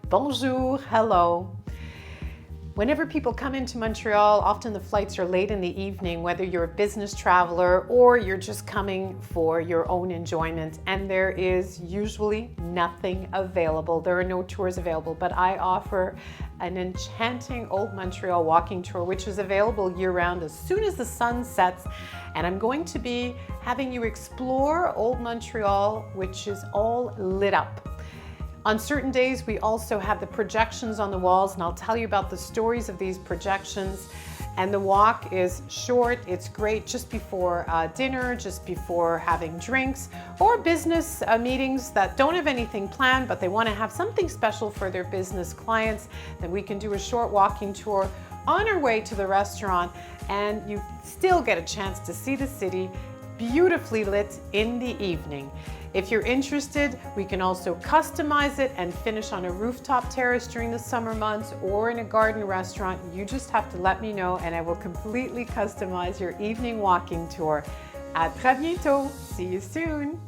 bonjour, hello. Whenever people come into Montreal, often the flights are late in the evening, whether you're a business traveler or you're just coming for your own enjoyment, and there is usually nothing available. There are no tours available, but I offer an enchanting Old Montreal walking tour, which is available year-round as soon as the sun sets. And I'm going to be having you explore Old Montreal, which is all lit up. On certain days, we also have the projections on the walls, and I'll tell you about the stories of these projections. And the walk is short. It's great just before dinner, just before having drinks, or business meetings that don't have anything planned, but they want to have something special for their business clients. Then we can do a short walking tour on our way to the restaurant, and you still get a chance to see the city beautifully lit in the evening. If you're interested, we can also customize it and finish on a rooftop terrace during the summer months or in a garden restaurant. You just have to let me know and I will completely customize your evening walking tour. À très bientôt. See you soon.